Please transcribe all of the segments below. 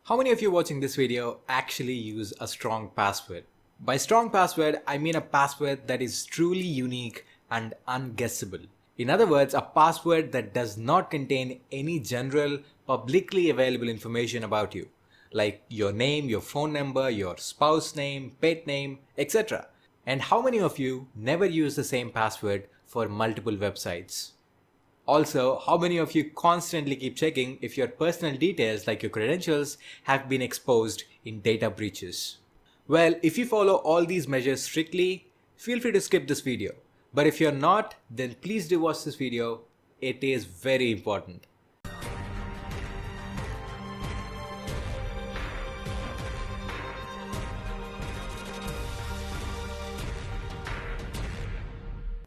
How many of you watching this video actually use a strong password? By strong password, I mean a password that is truly unique and unguessable. In other words, a password that does not contain any general, publicly available information about you, like your name, your phone number, your spouse name, pet name, etc. And how many of you never use the same password for multiple websites? Also, how many of you constantly keep checking if your personal details like your credentials have been exposed in data breaches? Well, if you follow all these measures strictly, feel free to skip this video. But if you're not, then please do watch this video. It is very important.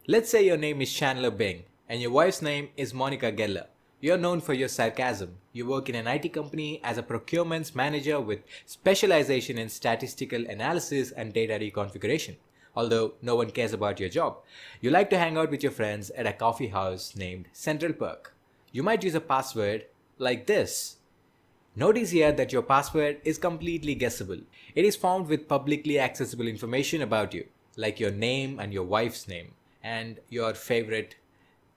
Let's say your name is Chandler Bing and your wife's name is Monica Geller. You're known for your sarcasm. You work in an IT company as a procurement manager with specialization in statistical analysis and data reconfiguration. Although no one cares about your job. You like to hang out with your friends at a coffee house named Central Perk. You might use a password like this. Notice here that your password is completely guessable. It is found with publicly accessible information about you, like your name and your wife's name, and your favorite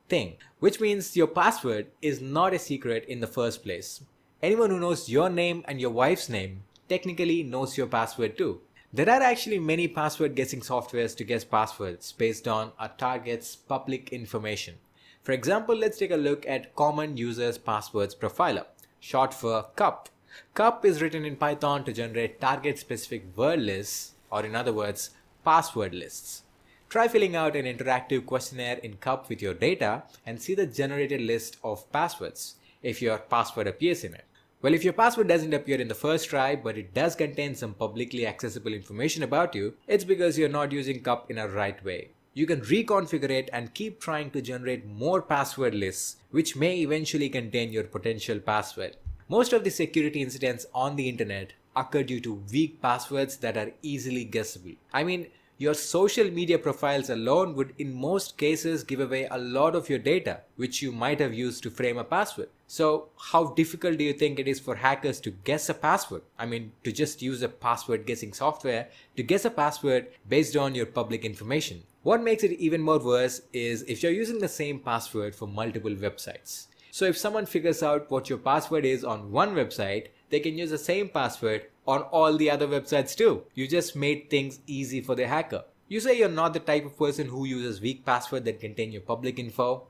thing, which means your password is not a secret in the first place. Anyone who knows your name and your wife's name technically knows your password too. There are actually many password guessing softwares to guess passwords based on a target's public information. For example, let's take a look at Common Users Passwords Profiler, short for CUP. CUP is written in Python to generate target-specific word lists, or in other words, password lists. Try filling out an interactive questionnaire in CUP with your data and see the generated list of passwords if your password appears in it. Well, if your password doesn't appear in the first try, but it does contain some publicly accessible information about you, it's because you're not using CUP in a right way. You can reconfigure it and keep trying to generate more password lists, which may eventually contain your potential password. Most of the security incidents on the internet occur due to weak passwords that are easily guessable. I mean, your social media profiles alone would in most cases give away a lot of your data, which you might have used to frame a password. So how difficult do you think it is for hackers to guess a password? I mean, to just use a password guessing software to guess a password based on your public information. What makes it even more worse is if you're using the same password for multiple websites. So if someone figures out what your password is on one website, they can use the same password on all the other websites too. You just made things easy for the hacker. You say you're not the type of person who uses weak passwords that contain your public info.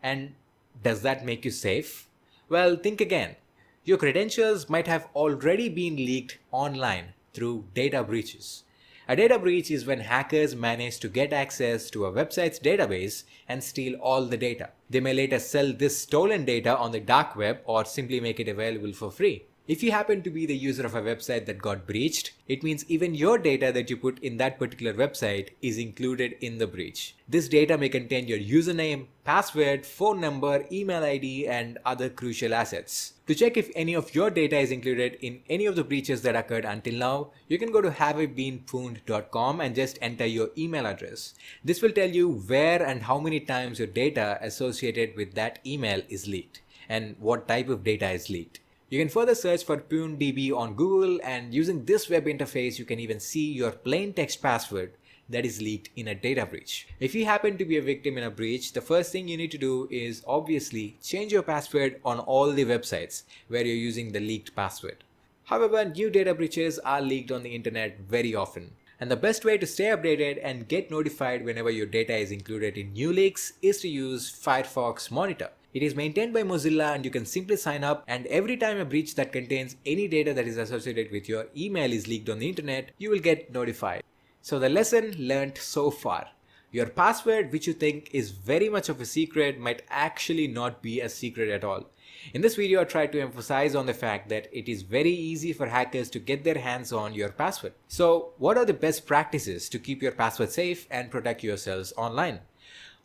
And does that make you safe? Well, think again. Your credentials might have already been leaked online through data breaches. A data breach is when hackers manage to get access to a website's database and steal all the data. They may later sell this stolen data on the dark web or simply make it available for free. If you happen to be the user of a website that got breached, it means even your data that you put in that particular website is included in the breach. This data may contain your username, password, phone number, email ID, and other crucial assets. To check if any of your data is included in any of the breaches that occurred until now, you can go to haveibeenpwned.com and just enter your email address. This will tell you where and how many times your data associated with that email is leaked and what type of data is leaked. You can further search for PwnedDB on Google, and using this web interface you can even see your plain text password that is leaked in a data breach. If you happen to be a victim in a breach, the first thing you need to do is obviously change your password on all the websites where you're using the leaked password. However, new data breaches are leaked on the internet very often. And the best way to stay updated and get notified whenever your data is included in new leaks is to use Firefox Monitor. It is maintained by Mozilla and you can simply sign up, and every time a breach that contains any data that is associated with your email is leaked on the internet, you will get notified. So the lesson learnt so far. Your password, which you think is very much of a secret, might actually not be a secret at all. In this video, I tried to emphasize on the fact that it is very easy for hackers to get their hands on your password. So what are the best practices to keep your password safe and protect yourselves online?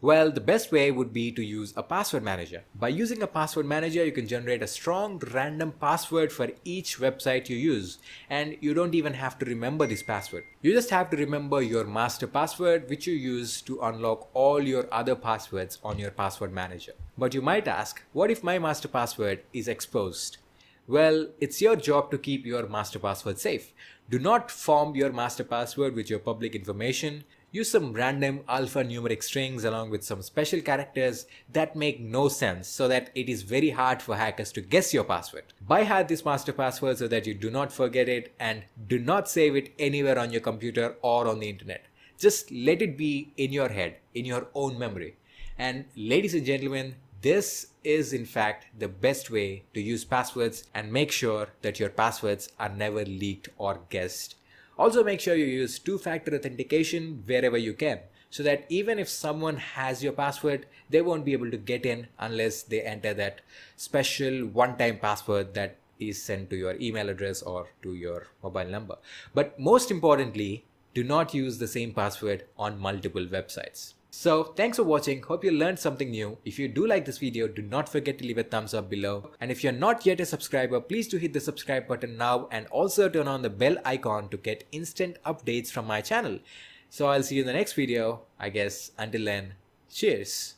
Well, the best way would be to use a password manager. By using a password manager, you can generate a strong random password for each website you use, and you don't even have to remember this password. You just have to remember your master password, which you use to unlock all your other passwords on your password manager. But you might ask, what if my master password is exposed? Well, it's your job to keep your master password safe. Do not form your master password with your public information. Use some random alphanumeric strings along with some special characters that make no sense so that it is very hard for hackers to guess your password. By heart this master password so that you do not forget it, and do not save it anywhere on your computer or on the internet. Just let it be in your head, in your own memory. And ladies and gentlemen, this is in fact the best way to use passwords and make sure that your passwords are never leaked or guessed. Also make sure you use two-factor authentication wherever you can, so that even if someone has your password, they won't be able to get in unless they enter that special one-time password that is sent to your email address or to your mobile number. But most importantly, do not use the same password on multiple websites. So thanks for watching. Hope you learned something new. If you do like this video, do not forget to leave a thumbs up below. And if you're not yet a subscriber, please do hit the subscribe button now and also turn on the bell icon to get instant updates from my channel. So I'll see you in the next video. I guess until then, cheers.